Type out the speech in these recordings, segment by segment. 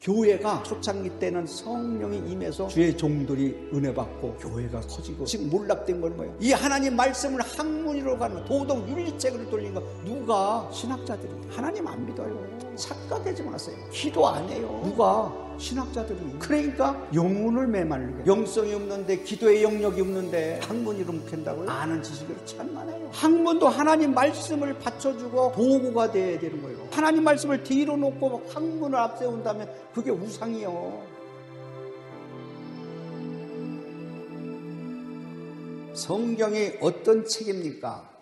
교회가 초창기 때는 성령이 임해서 주의 종들이 은혜 받고 교회가 커지고, 지금 몰락된 건 뭐예요? 이 하나님 말씀을 학문으로 가는 거, 도덕 윤리책으로 돌린 거. 누가? 신학자들이. 하나님 안 믿어요. 착각하지 마세요. 기도 안 해요. 누가? 신학자들이. 그러니까 영혼을 메말르게, 영성이 없는데, 기도의 영역이 없는데 학문으로 묵힌다고요? 아는 지식으로 참 많아요. 학문도 하나님 말씀을 받쳐주고 도구가 돼야 되는 거예요. 하나님 말씀을 뒤로 놓고 학문을 앞세운다면 그게 우상이요. 성경이 어떤 책입니까?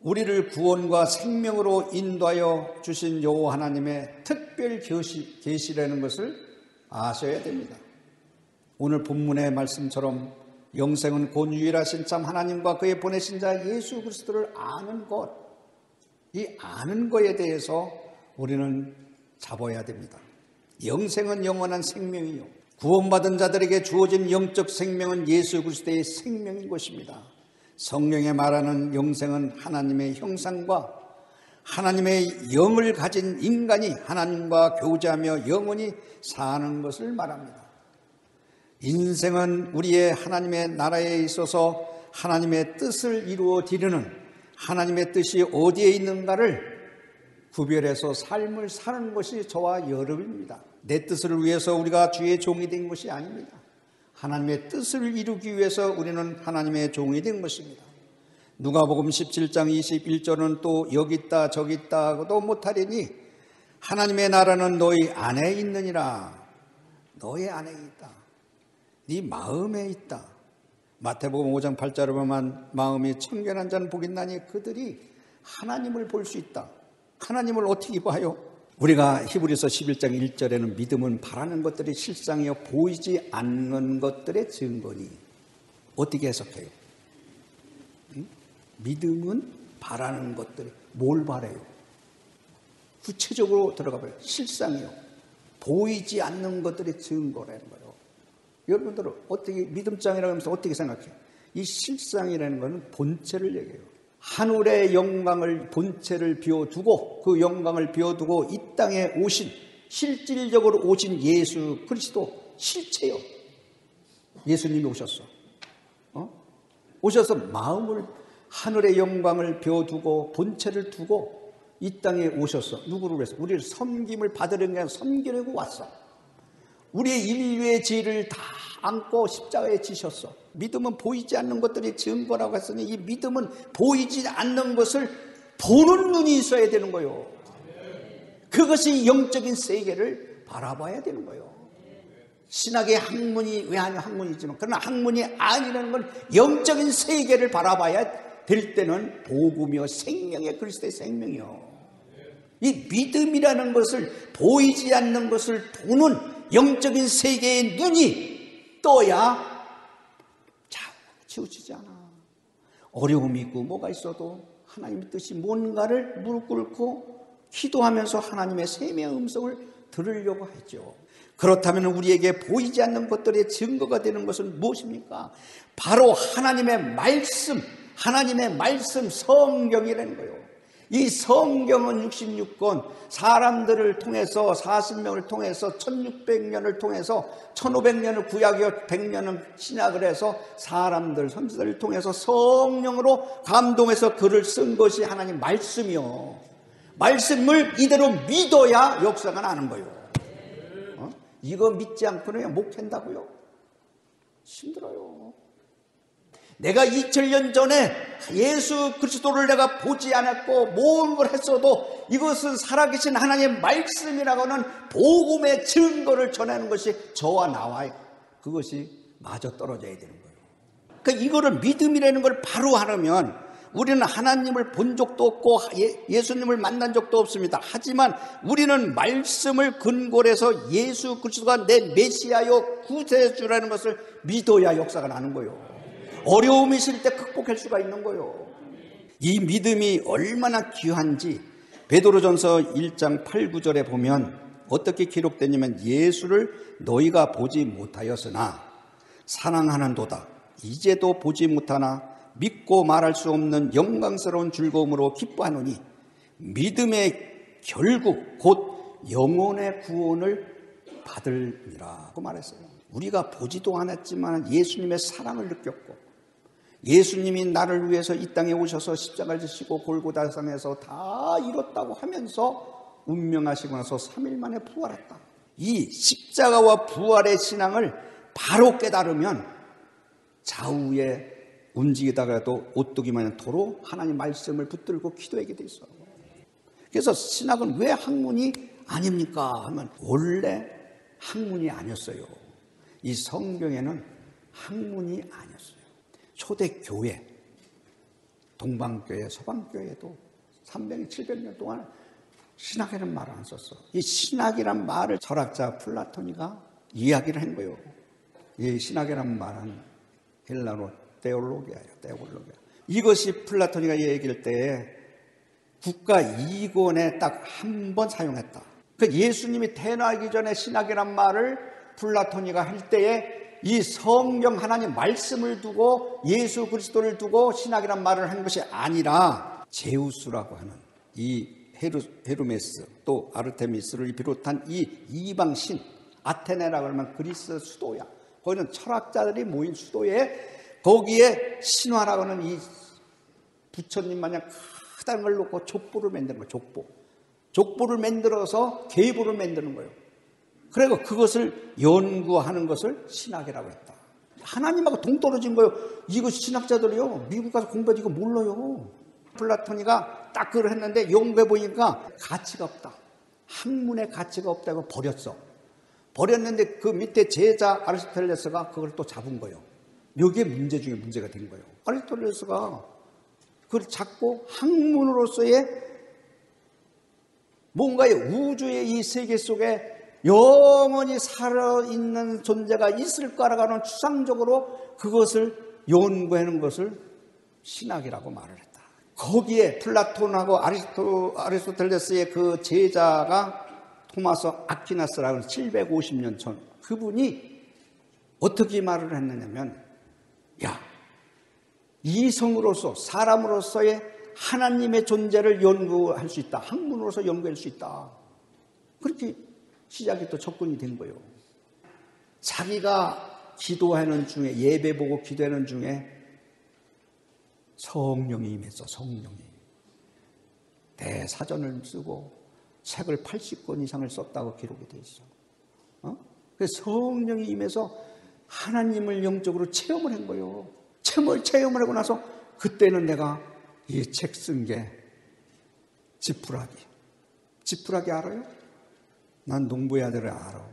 우리를 구원과 생명으로 인도하여 주신 여호와 하나님의 특별 계시라는 것을 아셔야 됩니다. 오늘 본문의 말씀처럼 영생은 곧 유일하신 참 하나님과 그의 보내신 자 예수 그리스도를 아는 것, 이 아는 것에 대해서 우리는 잡아야 됩니다. 영생은 영원한 생명이요, 구원받은 자들에게 주어진 영적 생명은 예수 그리스도의 생명인 것입니다. 성경에 말하는 영생은 하나님의 형상과 하나님의 영을 가진 인간이 하나님과 교제하며 영원히 사는 것을 말합니다. 인생은 우리의 하나님의 나라에 있어서 하나님의 뜻을 이루어 드리는, 하나님의 뜻이 어디에 있는가를 구별해서 삶을 사는 것이 저와 여러분입니다. 내 뜻을 위해서 우리가 주의 종이 된 것이 아닙니다. 하나님의 뜻을 이루기 위해서 우리는 하나님의 종이 된 것입니다. 누가복음 17장 21절은 또 여기 있다 저기 있다 하고도 못하리니 하나님의 나라는 너희 안에 있느니라. 너희 안에 있다. 네 마음에 있다. 마태복음 5장 8절에 보면 마음이 청결한 자는 복이 있나니 그들이 하나님을 볼 수 있다. 하나님을 어떻게 봐요? 우리가 히브리서 11장 1절에는 믿음은 바라는 것들이 실상이요 보이지 않는 것들의 증거니. 어떻게 해석해요? 믿음은 바라는 것들이 뭘 바라요? 구체적으로 들어가 봐요. 실상이요 보이지 않는 것들의 증거라는 거예요. 여러분들은 어떻게 믿음장이라고 하면서 어떻게 생각해요? 이 실상이라는 것은 본체를 얘기해요. 하늘의 영광을, 본체를 비워두고, 그 영광을 비워두고 이 땅에 오신, 실질적으로 오신 예수 그리스도 실체요. 예수님이 오셨어. 오셔서 마음을, 하늘의 영광을 비워두고 본체를 두고 이 땅에 오셨어. 누구를 위해서? 우리를 섬김을 받으려는 게 아니라 섬기려고 왔어. 우리의 인류의 죄를 다 안고 십자가에 지셨어. 믿음은 보이지 않는 것들이 증거라고 했으니 이 믿음은 보이지 않는 것을 보는 눈이 있어야 되는 거예요. 그것이 영적인 세계를 바라봐야 되는 거예요. 신학의 학문이 왜 아니면 학문이지만, 그러나 학문이 아니라는 건 영적인 세계를 바라봐야 될 때는 복음이요 생명의 그리스도의 생명이요. 이 믿음이라는 것을, 보이지 않는 것을 보는 영적인 세계의 눈이 떠야 자꾸 치우치지 않아. 어려움이 있고 뭐가 있어도 하나님의 뜻이 뭔가를 무릎 꿇고 기도하면서 하나님의 생명의 음성을 들으려고 하죠. 그렇다면 우리에게 보이지 않는 것들의 증거가 되는 것은 무엇입니까? 바로 하나님의 말씀, 하나님의 말씀 성경이라는 거예요. 이 성경은 66권, 사람들을 통해서 40명을 통해서 1600년을 통해서 1500년을 구약이요 100년은 신약을 해서 사람들, 선지자를 통해서 성령으로 감동해서 글을 쓴 것이 하나님 말씀이요. 말씀을 이대로 믿어야 역사가 나는 거예요. 이거 믿지 않고는 못 캔다고요? 힘들어요. 내가 2000년 전에 예수 그리스도를 내가 보지 않았고 모험을 했어도 이것은 살아계신 하나님의 말씀이라고는 복음의 증거를 전하는 것이 저와 나와 그것이 마저 떨어져야 되는 거예요. 그러니까 이거를 믿음이라는 걸 바로 하려면 우리는 하나님을 본 적도 없고 예수님을 만난 적도 없습니다. 하지만 우리는 말씀을 근거로 해서 예수 그리스도가 내 메시아요 구세주라는 것을 믿어야 역사가 나는 거예요. 어려움이 있을 때 극복할 수가 있는 거예요. 이 믿음이 얼마나 귀한지 베드로전서 1장 8, 9절에 보면 어떻게 기록되냐면 예수를 너희가 보지 못하였으나 사랑하는도다. 이제도 보지 못하나 믿고 말할 수 없는 영광스러운 즐거움으로 기뻐하노니 믿음의 결국 곧 영혼의 구원을 받으리라고 말했어요. 우리가 보지도 않았지만 예수님의 사랑을 느꼈고, 예수님이 나를 위해서 이 땅에 오셔서 십자가를 지시고 골고다상에서 다 이뤘다고 하면서 운명하시고 나서 3일 만에 부활했다. 이 십자가와 부활의 신앙을 바로 깨달으면 좌우에 움직이다가도 오뚜기 마냥 도로 하나님 말씀을 붙들고 기도하게 돼 있어요. 그래서 신학은 왜 학문이 아닙니까? 하면 원래 학문이 아니었어요. 이 성경에는 학문이 아니었어요. 초대 교회, 동방교회, 서방교회도 300년, 700년 동안 신학이라는 말을 안 썼어. 이 신학이란 말을 철학자 플라토니가 이야기를 한 거예요. 이 신학이란 말은 헬라로 테올로기아예요. 테올로기아. 이것이 플라토니가 얘기할 때 국가 2권에 딱 한 번 사용했다. 그 예수님이 태어나기 전에 신학이란 말을 플라토니가 할 때에 이 성경 하나님 말씀을 두고 예수 그리스도를 두고 신학이란 말을 한 것이 아니라 제우스라고 하는 이 헤르메스 또 아르테미스를 비롯한 이 이방신, 아테네라고 하면 그리스 수도야. 거기는 철학자들이 모인 수도에 거기에 신화라고 하는 이 부처님 마냥 크다는 걸 놓고 족보를 만드는 거예요. 족보를 만들어서 계보를 만드는 거예요. 그리고 그것을 연구하는 것을 신학이라고 했다. 하나님하고 동떨어진 거예요. 이거 신학자들이요, 미국 가서 공부해도 이거 몰라요. 플라토니가 딱 그걸 했는데 연구해 보니까 가치가 없다. 학문의 가치가 없다고 버렸어. 버렸는데 그 밑에 제자 아리스토텔레스가 그걸 또 잡은 거예요. 여기에 문제 중에 문제가 된 거예요. 아리스토텔레스가 그걸 잡고 학문으로서의 뭔가의 우주의 이 세계 속에 영원히 살아있는 존재가 있을 거라고 하는 추상적으로 그것을 연구하는 것을 신학이라고 말을 했다. 거기에 플라톤하고 아리스토텔레스의 그 제자가 토마스 아퀴나스라는 750년 전 그분이 어떻게 말을 했느냐면, 야, 이성으로서 사람으로서의 하나님의 존재를 연구할 수 있다. 학문으로서 연구할 수 있다. 그렇게 시작이 또 접근이 된 거예요. 자기가 기도하는 중에, 예배 보고 기도하는 중에 성령이 임했어. 성령이. 대사전을 쓰고 책을 80권 이상을 썼다고 기록이 돼 있어. 그래서 성령이 임해서 하나님을 영적으로 체험을 한 거예요. 체험을 하고 나서 그때는 내가 이 책 쓴 게 지푸라기 알아요? 난 농부의 아들을 알아.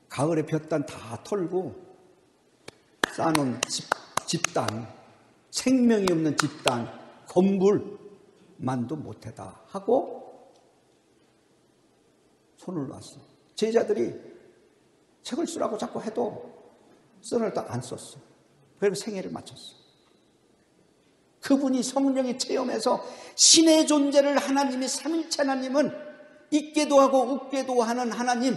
가을에 볕단 다 털고 쌓아놓은 집단, 생명이 없는 집단, 건물만도 못해다 하고 손을 놨어. 제자들이 책을 쓰라고 자꾸 해도 son을 또 안 썼어. 그래서 생애를 마쳤어. 그분이 성령의 체험에서 신의 존재를 하나님이 삼일체 하나님은 있게도 하고 없게도 하는 하나님,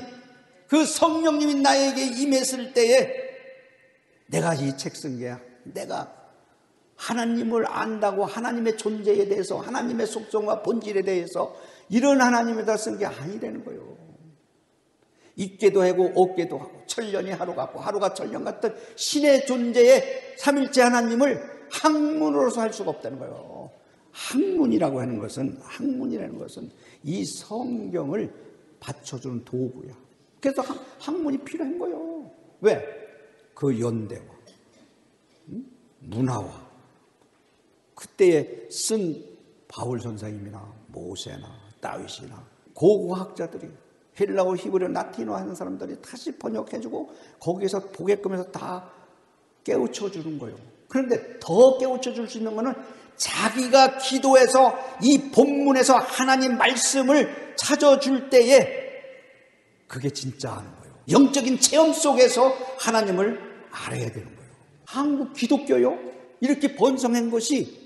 그 성령님이 나에게 임했을 때에 내가 이 책 쓴 게 내가 하나님을 안다고 하나님의 존재에 대해서 하나님의 속성과 본질에 대해서 이런 하나님에다 쓴 게 아니라는 거예요. 있게도 하고 없게도 하고 천년이 하루 같고 하루가 천년 같은 신의 존재의 삼일체 하나님을 학문으로서 할 수가 없다는 거예요. 학문이라는 것은 이 성경을 받쳐주는 도구야. 그래서 학문이 필요한 거예요. 왜? 그 연대와 문화와 그때에 쓴 바울 선생님이나 모세나 다윗이나 고고학자들이 헬라어, 히브리어, 라틴어 하는 사람들이 다시 번역해주고 거기에서 보게끔 해서 다 깨우쳐주는 거예요. 그런데 더 깨우쳐줄 수 있는 거는 자기가 기도해서 이 본문에서 하나님 말씀을 찾아줄 때에 그게 진짜 아는 거예요. 영적인 체험 속에서 하나님을 알아야 되는 거예요. 한국 기독교요? 이렇게 번성한 것이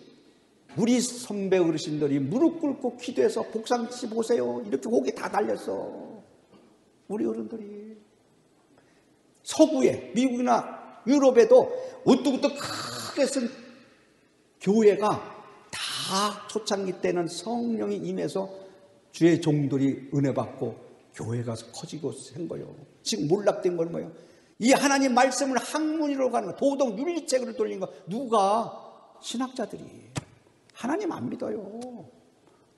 우리 선배 어르신들이 무릎 꿇고 기도해서 복상시 보세요. 이렇게 고개 다 달렸어. 우리 어른들이. 서구에, 미국이나 유럽에도 우뚝우뚝 크게 쓴 교회가 다 초창기 때는 성령이 임해서 주의 종들이 은혜 받고 교회가 커지고 생 거예요. 지금 몰락된 건 뭐예요? 이 하나님 말씀을 학문으로 가는 거, 도덕 윤리책으로 돌린 거. 누가? 신학자들이. 하나님 안 믿어요.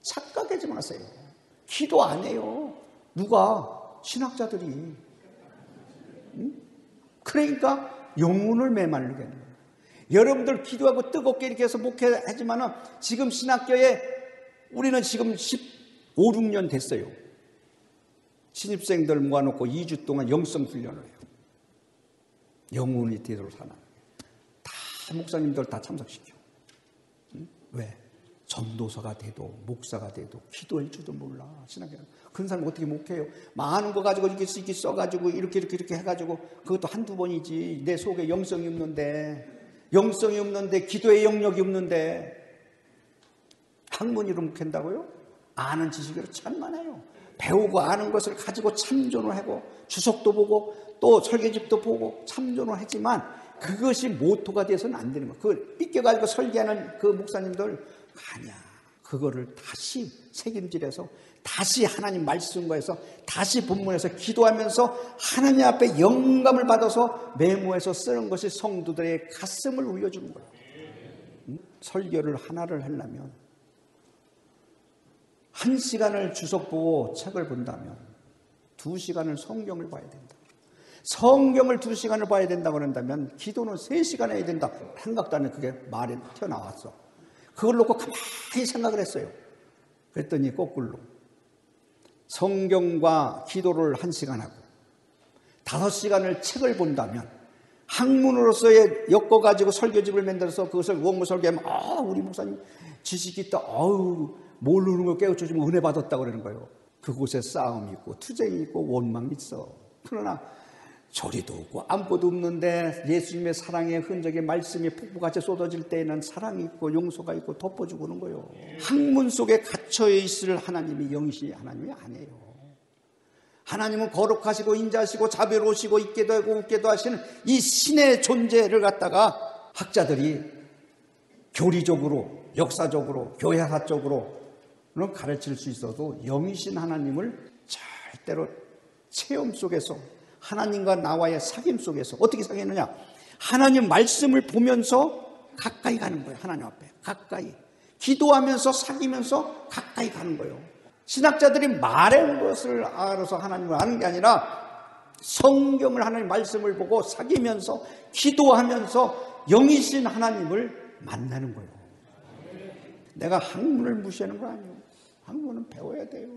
착각하지 마세요. 기도 안 해요. 누가? 신학자들이. 응? 그러니까 영혼을 메말르게 하는 거예요. 여러분들 기도하고 뜨겁게 이렇게 해서 목회하지만은 지금 신학교에 우리는 지금 15, 16년 됐어요. 신입생들 모아놓고 2주 동안 영성 훈련을 해요. 영혼이 되도록 사는. 다 목사님들 다 참석시켜. 응? 왜? 전도사가 돼도 목사가 돼도 기도할 줄도 몰라. 신학교 그런 사람 어떻게 목회해요? 많은 거 가지고 이렇게 써가지고 이렇게 해가지고 그것도 한두 번이지. 내 속에 영성이 없는데 기도의 영역이 없는데 학문으로 목회한다고요? 아는 지식으로 참 많아요. 배우고 아는 것을 가지고 참존을 하고 주석도 보고 또 설계집도 보고 참존을 하지만 그것이 모토가 돼서는 안 되는 거예요. 그걸 삐껴가지고 설계하는 그 목사님들 아니야. 그거를 다시 책임질해서 다시 하나님 말씀과에서 다시 본문에서 기도하면서 하나님 앞에 영감을 받아서 메모해서 쓰는 것이 성도들의 가슴을 울려주는 거예요. 설교를 하나를 하려면 1시간을 주석 보고 책을 본다면 2시간을 성경을 봐야 된다. 성경을 2시간을 봐야 된다고 한다면 기도는 3시간 해야 된다. 생각도 안 해. 그게 말에 튀어나왔어. 그걸 놓고 가만히 생각을 했어요. 그랬더니 거꾸로 성경과 기도를 1시간 하고 5시간을 책을 본다면 학문으로서의 엮어가지고 설교집을 만들어서 그것을 원고 설교하면 우리 목사님 지식이 있다. 모르는 거 깨우쳐주면 은혜 받았다고 그러는 거예요. 그곳에 싸움이 있고 투쟁이 있고 원망이 있어. 그러나 조리도 없고 아무것도 없는데 예수님의 사랑의 흔적의 말씀이 폭포같이 쏟아질 때에는 사랑이 있고 용서가 있고 덮어주고 그런 거예요. 학문 속에 갇혀 있을 하나님이 영시 하나님이 아니에요. 하나님은 거룩하시고 인자하시고 자비로우시고 있게도 하고 웃게도 하시는 이 신의 존재를 갖다가 학자들이 교리적으로 역사적으로 교회사적으로는 가르칠 수 있어도 영이신 하나님을 절대로 체험 속에서 하나님과 나와의 사귐 속에서 어떻게 사귀느냐? 하나님 말씀을 보면서 가까이 가는 거예요. 하나님 앞에 가까이 기도하면서 사귀면서 가까이 가는 거예요. 신학자들이 말한 것을 알아서 하나님을 아는 게 아니라 성경을 하나님 말씀을 보고 사귀면서 기도하면서 영이신 하나님을 만나는 거예요. 내가 학문을 무시하는 거 아니에요. 학문은 배워야 돼요.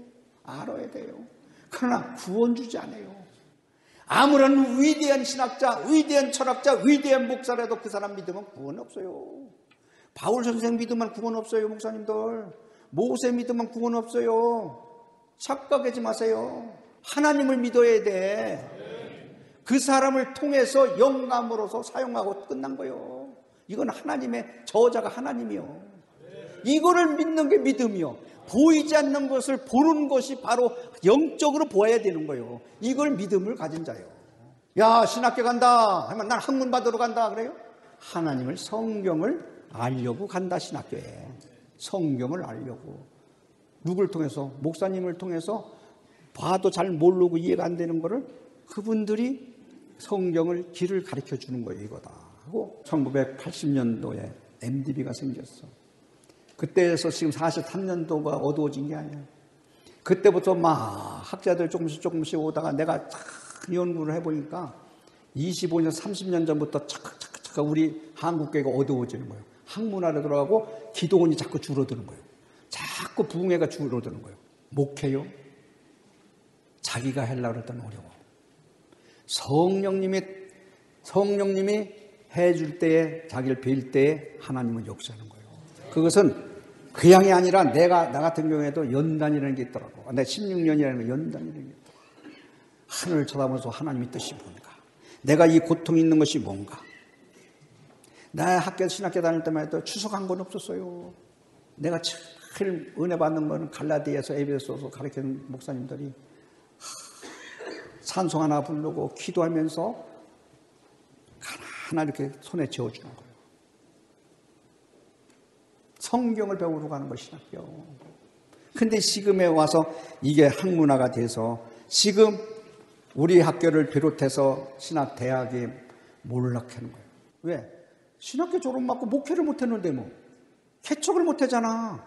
알아야 돼요. 그러나 구원 주지 않아요. 아무런 위대한 신학자, 위대한 철학자, 위대한 목사라도 그 사람 믿으면 구원 없어요. 바울 선생 믿으면 구원 없어요. 목사님들 모세 믿으면 구원 없어요. 착각하지 마세요. 하나님을 믿어야 돼. 그 사람을 통해서 영감으로서 사용하고 끝난 거예요. 이건 하나님의 저자가 하나님이요. 이거를 믿는 게 믿음이요. 보이지 않는 것을 보는 것이 바로 영적으로 보아야 되는 거예요. 이걸 믿음을 가진 자예요. 야, 신학교 간다 하면 난 학문 받으러 간다 그래요? 하나님을 성경을 알려고 간다. 신학교에 성경을 알려고. 누굴 통해서? 목사님을 통해서 봐도 잘 모르고 이해가 안 되는 거를 그분들이 성경을 길을 가르쳐 주는 거예요. 이거다 하고 1980년도에 MDB가 생겼어. 그때에서 지금 43년도가 어두워진 게 아니야. 그때부터 막 학자들 조금씩 오다가 내가 연구를 해보니까 25년, 30년 전부터 착각 우리 한국교회가 어두워지는 거예요. 학문화로 들어가고 기도원이 자꾸 줄어드는 거예요. 자꾸 부흥회가 줄어드는 거예요. 목회요? 자기가 하려고 했더니 어려워. 성령님이 해줄 때에 자기를 빌 때에 하나님은 역사하는 거예요. 그것은 그양이 아니라 나 같은 경우에도 연단이라는 게 있더라고. 내가 16년이라는 연단이라는 게 있더라고. 하늘을 쳐다보면서 하나님의 뜻이 뭔가, 내가 이 고통이 있는 것이 뭔가. 나 신학교 다닐 때만 해도 추석한 건 없었어요. 내가 제일 은혜 받는 거는 갈라디아서 에베소서 가르치는 목사님들이 찬송 하나 부르고 기도하면서 하나 이렇게 손에 쥐어주는 거예요. 성경을 배우러 가는 것이 신학교. 근데 지금에 와서 이게 학문화가 돼서 지금 우리 학교를 비롯해서 신학 대학이 몰락하는 거예요. 왜? 신학교 졸업받고 목회를 못했는데 뭐 개척을 못하잖아.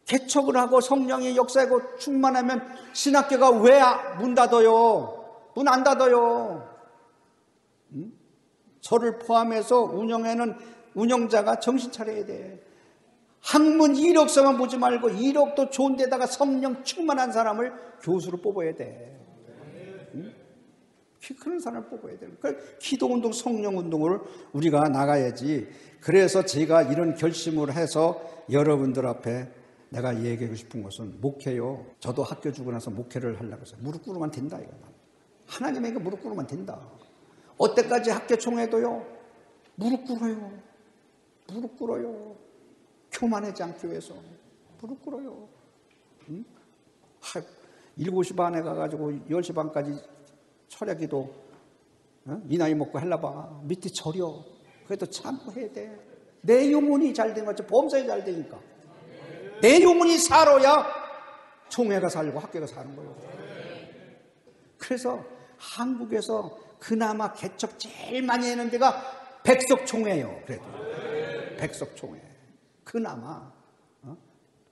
개척을 하고 성령의 역사하고 충만하면 신학교가 왜 문 닫아요? 문 안 닫아요. 저를 포함해서 운영하는 운영자가 정신 차려야 돼. 학문 이력서만 보지 말고 이력도 좋은 데다가 성령 충만한 사람을 교수로 뽑아야 돼. 그런 사람을 뽑아야 돼요. 그러니까 기도운동, 성령운동을 우리가 나가야지. 그래서 제가 이런 결심을 해서 여러분들 앞에 내가 얘기하고 싶은 것은 목회요. 저도 학교 주고 나서 목회를 하려고 해서 무릎 꿇으면 된다. 이거. 하나님에게 무릎 꿇으면 된다. 어때까지 학교 총회도요. 무릎 꿇어요. 무릎 꿇어요. 교만하지 않기 위해서 무릎 꿇어요. 7시 반에 가가지고 10시 반까지 철야기도 이 나이 먹고 하려봐. 밑에 절여. 그래도 참고 해야 돼. 내 영혼이 잘 된 거지. 범사에 잘 되니까. 내 영혼이 살아야 총회가 살고 학교가 사는 거예요. 그래서 한국에서 그나마 개척 제일 많이 하는 데가 백석총회예요. 그래도 백석총회. 그나마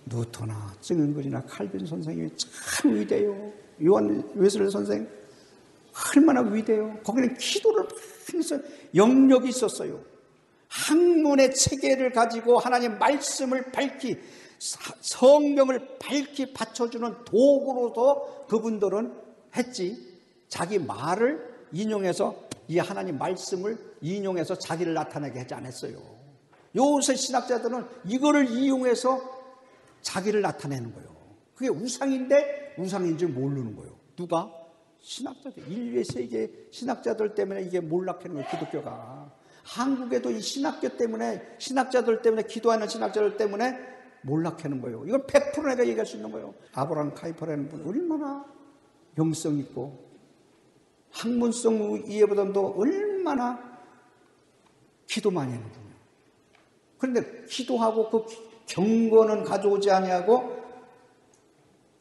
누터나 증언글이나 칼빈 선생님이 참 위대해요. 요한 웨슬리 선생 얼마나 위대해요. 거기는 기도를 항상 영역이 있었어요. 학문의 체계를 가지고 하나님 말씀을 밝히 성경을 밝히 받쳐주는 도구로도 그분들은 했지. 자기 말을 인용해서 이 하나님 말씀을 인용해서 자기를 나타내게 하지 않았어요. 요새 신학자들은 이거를 이용해서 자기를 나타내는 거예요. 그게 우상인데 우상인 줄 모르는 거예요. 누가? 신학자들. 인류의 세계 신학자들 때문에 이게 몰락하는 거예요. 기독교가. 한국에도 이 신학교 때문에 신학자들 때문에 기도하는 신학자들 때문에 몰락하는 거예요. 이걸 100% 내가 얘기할 수 있는 거예요. 아브라함 카이퍼라는 분 얼마나 영성 있고 학문성 이해보다도 얼마나 기도 많이 하는 분이에요. 그런데 기도하고 그 경건은 가져오지 아니하고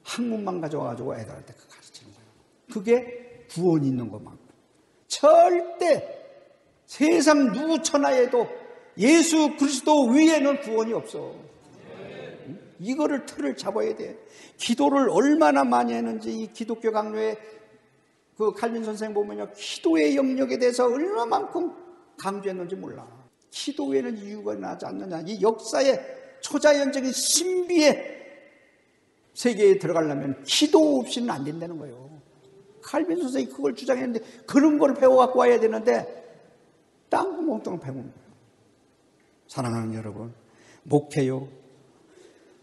학문만 가져와가지고 애들한테 가르치는 거예요. 그게 구원이 있는 것만큼. 절대 세상 누구 천하에도 예수 그리스도 위에는 구원이 없어. 이거를 틀을 잡아야 돼. 기도를 얼마나 많이 했는지 이 기독교 강요에 그 칼빈 선생 보면요. 기도의 영역에 대해서 얼마만큼 강조했는지 몰라. 기도에는 이유가 나지 않느냐. 이 역사의 초자연적인 신비의 세계에 들어가려면 기도 없이는 안 된다는 거예요. 칼빈 선생이 그걸 주장했는데 그런 걸 배워갖고 와야 되는데 딴 거 몽땅 배우는 거예요. 사랑하는 여러분, 목회요.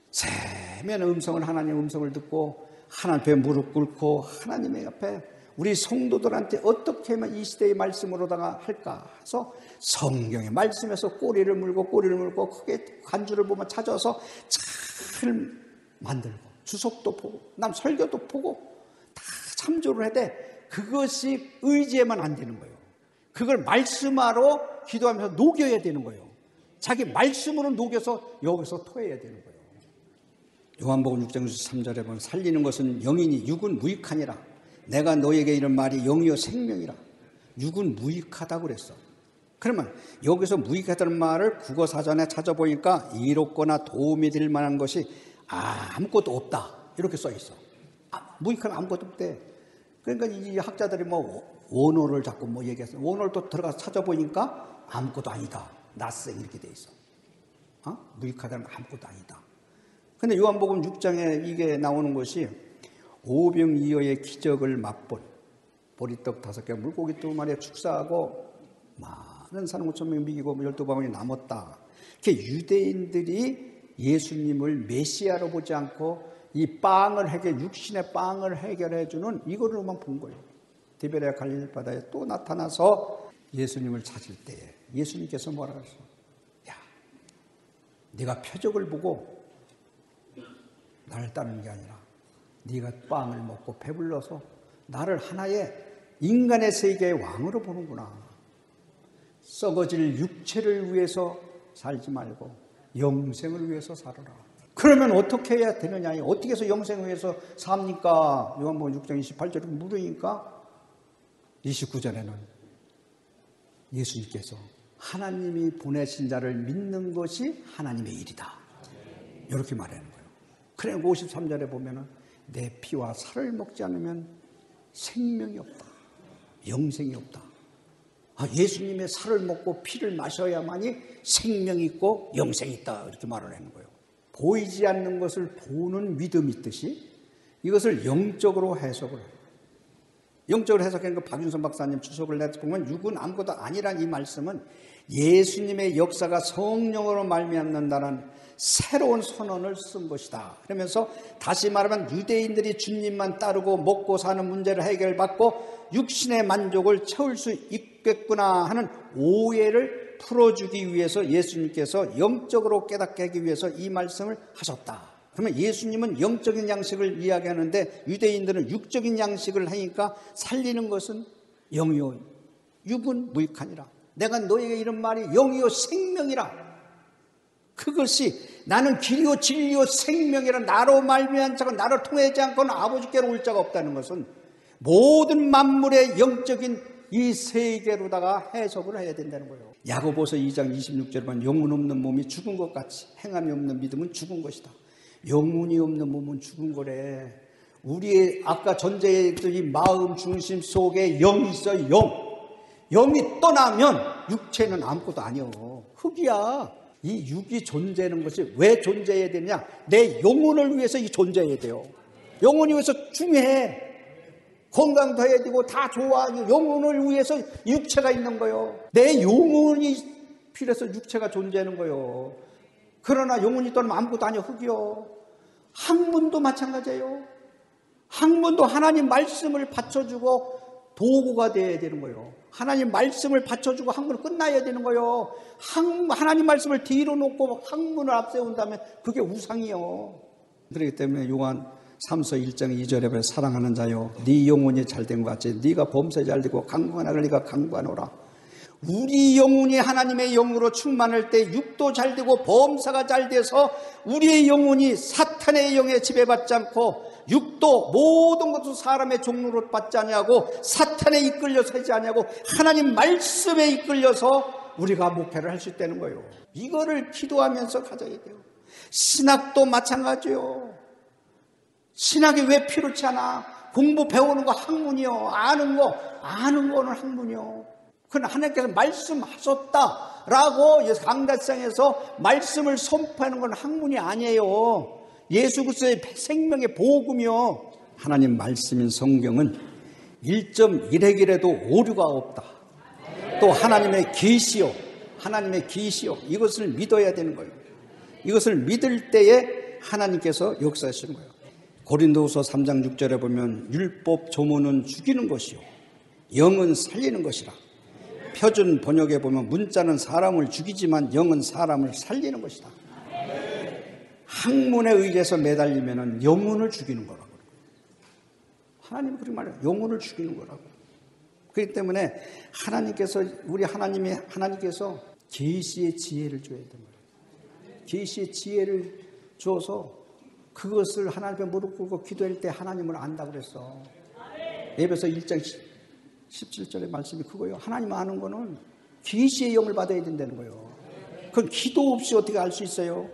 세면 음성을 하나님의 음성을 듣고 하나님 앞에 무릎 꿇고 하나님의 앞에 우리 성도들한테 어떻게 하면 이 시대의 말씀으로다가 할까 해서 성경의 말씀에서 꼬리를 물고 크게 간주를 보면 찾아서 잘 만들고 주석도 보고 남 설교도 보고 다 참조를 해야 돼. 그것이 의지에만 안 되는 거예요. 그걸 말씀하러 기도하면서 녹여야 되는 거예요. 자기 말씀으로 녹여서 여기서 토해야 되는 거예요. 요한복음 6장 3절에 보면 살리는 것은 영이니 육은 무익하니라. 내가 너에게 이런 말이 영이요 생명이라. 육은 무익하다고 그랬어. 그러면 여기서 무익하다는 말을 국어사전에 찾아보니까 이롭거나 도움이 될 만한 것이 아무것도 없다. 이렇게 써 있어. 무익하면 아무것도 없대. 그러니까 이 학자들이 뭐 원어를 자꾸 뭐 얘기했어. 원어를 또 들어가서 찾아보니까 아무것도 아니다. 낯생 이렇게 돼 있어. 무익하다는 건 아무것도 아니다. 근데 요한복음 6장에 이게 나오는 것이 오병이어의 기적을 맛본 보리떡 5개 물고기 2마리에 축사하고 많은 사람 5,000명 먹이고 12바구니 남았다. 이렇게 유대인들이 예수님을 메시아로 보지 않고 이 빵을 육신의 빵을 해결해 주는 이거로만 본 거예요. 디베레아 갈릴리 바다에 또 나타나서 예수님을 찾을 때에 예수님께서 뭐라고 했어? 야, 네가 표적을 보고 나를 따르는 게 아니라 네가 빵을 먹고 배불러서 나를 하나의 인간의 세계의 왕으로 보는구나. 썩어질 육체를 위해서 살지 말고 영생을 위해서 살아라. 그러면 어떻게 해야 되느냐? 어떻게 해서 영생을 위해서 삽니까? 요한복음 6장 28절에 물으니까 29절에는 예수님께서 하나님이 보내신 자를 믿는 것이 하나님의 일이다. 이렇게 말하는 거예요. 그래 53절에 보면은 내 피와 살을 먹지 않으면 생명이 없다. 영생이 없다. 예수님의 살을 먹고 피를 마셔야만이 생명이 있고 영생이 있다. 이렇게 말을 하는 거예요. 보이지 않는 것을 보는 믿음이 있듯이 이것을 영적으로 해석을 해요. 영적으로 해석하는 거 박윤선 박사님 주석을 내서 보면 육은 아무것도 아니란 이 말씀은 예수님의 역사가 성령으로 말미암는다는 새로운 선언을 쓴 것이다. 그러면서 다시 말하면 유대인들이 주님만 따르고 먹고 사는 문제를 해결받고 육신의 만족을 채울 수 있겠구나 하는 오해를 풀어주기 위해서 예수님께서 영적으로 깨닫게 하기 위해서 이 말씀을 하셨다. 그러면 예수님은 영적인 양식을 이야기하는데 유대인들은 육적인 양식을 하니까 살리는 것은 영이요 육은 무익하니라. 내가 너에게 이런 말이 영이요 생명이라. 그것이 나는 길이요 진리요 생명이라. 나로 말미암은 자가 나를 통하지 않고는 아버지께로 올 자가 없다는 것은 모든 만물의 영적인 이 세계로다가 해석을 해야 된다는 거예요. 야고보서 2장 26절에 보면 영혼 없는 몸이 죽은 것 같이 행함이 없는 믿음은 죽은 것이다. 영혼이 없는 몸은 죽은 거래. 우리의 아까 전제했더니 마음 중심 속에 영이 있어요. 영이 떠나면 육체는 아무것도 아니요. 흙이야. 이 육이 존재하는 것이 왜 존재해야 되느냐? 내 영혼을 위해서 이 존재해야 돼요. 영혼이 위해서 중요해. 건강도 해야 되고 다 좋아. 영혼을 위해서 육체가 있는 거예요. 내 영혼이 필요해서 육체가 존재하는 거예요. 그러나 영혼이 떠나면 아무것도 아니요. 흙이요. 학문도 마찬가지예요. 학문도 하나님 말씀을 받쳐주고 도구가 되어야 되는 거예요. 하나님 말씀을 받쳐주고 학문을 끝나야 되는 거예요. 하나님 말씀을 뒤로 놓고 학문을 앞세운다면 그게 우상이요. 그렇기 때문에 요한 3서 1장 2절에 보면 사랑하는 자요 네 영혼이 잘된 것 같이 네가 범사에 잘되고 강구하나 네가 강구하노라. 우리 영혼이 하나님의 영으로 충만할 때 육도 잘되고 범사가 잘돼서 우리의 영혼이 사탄의 영에 지배받지 않고 육도 모든 것도 사람의 종로로 받지 아니하고 사탄에 이끌려서 하지 아니하고 하나님 말씀에 이끌려서 우리가 목회를 할 수 있다는 거예요. 이거를 기도하면서 가져야 돼요. 신학도 마찬가지요. 신학이 왜 필요치 않아? 공부 배우는 거 학문이요. 아는 거는 학문이요. 그러나 하나님께서 말씀하셨다라고 강대상에서 말씀을 선포하는 건 학문이 아니에요. 예수 그리스도의 생명의 복음이요. 하나님 말씀인 성경은 1.1핵이라도 오류가 없다. 또 하나님의 계시요. 이것을 믿어야 되는 거예요. 이것을 믿을 때에 하나님께서 역사하시는 거예요. 고린도후서 3장 6절에 보면 율법 조문은 죽이는 것이요 영은 살리는 것이라. 표준 번역에 보면 문자는 사람을 죽이지만 영은 사람을 살리는 것이다. 학문에 의해서 매달리면 영혼을 죽이는 거라고. 하나님이 그렇게 말해요. 영혼을 죽이는 거라고. 그렇기 때문에 하나님께서 계시의 지혜를 줘야 됩니다. 계시의 지혜를 줘서 그것을 하나님 앞에 무릎 꿇고 기도할 때 하나님을 안다 그랬어. 에베소 1장 17절의 말씀이 그거예요. 하나님 아는 거는 계시의 영을 받아야 된다는 거예요. 그건 기도 없이 어떻게 알 수 있어요?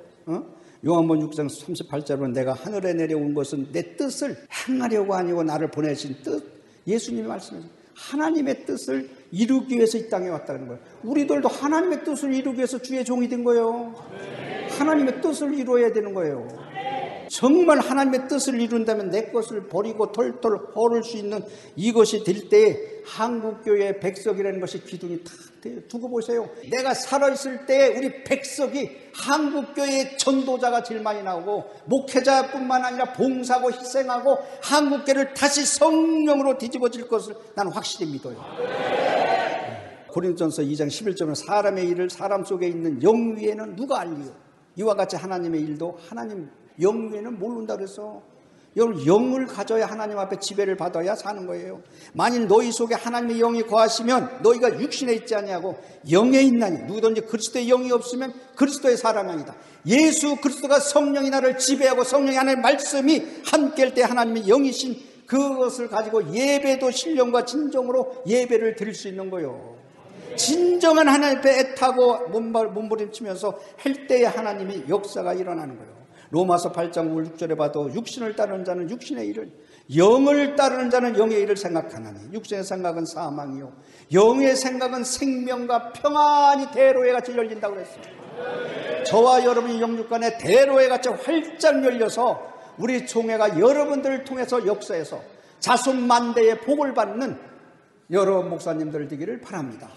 요한복음 6장 38절은 내가 하늘에 내려온 것은 내 뜻을 행하려고 아니고 나를 보내신 뜻. 예수님이 말씀하신 하나님의 뜻을 이루기 위해서 이 땅에 왔다는 거예요. 우리들도 하나님의 뜻을 이루기 위해서 주의 종이 된 거예요. 하나님의 뜻을 이루어야 되는 거예요. 정말 하나님의 뜻을 이룬다면 내 것을 버리고 털털 헐을 수 있는 이것이 될 때 한국교회의 백석이라는 것이 기둥이 탁 두고 보세요. 내가 살아있을 때 우리 백석이 한국교회의 전도자가 제일 많이 나오고 목회자뿐만 아니라 봉사하고 희생하고 한국교회를 다시 성령으로 뒤집어질 것을 나는 확실히 믿어요. 고린도전서 2장 11절은 사람의 일을 사람 속에 있는 영 위에는 누가 알리요. 이와 같이 하나님의 일도 하나님 영 위에는 모른다 그래서 여러분, 영을 가져야 하나님 앞에 지배를 받아야 사는 거예요. 만일 너희 속에 하나님의 영이 거하시면 너희가 육신에 있지 아니하고 영에 있나니 누구든지 그리스도의 영이 없으면 그리스도의 사람이 아니다. 예수 그리스도가 성령이 나를 지배하고 성령이 하나님의 말씀이 함께할 때 하나님의 영이신 그것을 가지고 예배도 신령과 진정으로 예배를 드릴 수 있는 거예요. 진정한 하나님 앞에 애타고 몸부림치면서 할 때에 하나님이 역사가 일어나는 거예요. 로마서 8장 5, 6절에 봐도 육신을 따르는 자는 육신의 일을, 영을 따르는 자는 영의 일을 생각하나니 육신의 생각은 사망이요 영의 생각은 생명과 평안이 대로에 같이 열린다고 그랬어요. 저와 여러분이 영육간에 대로에 같이 활짝 열려서 우리 총회가 여러분들을 통해서 역사해서 자손만대의 복을 받는 여러 목사님들 되기를 바랍니다.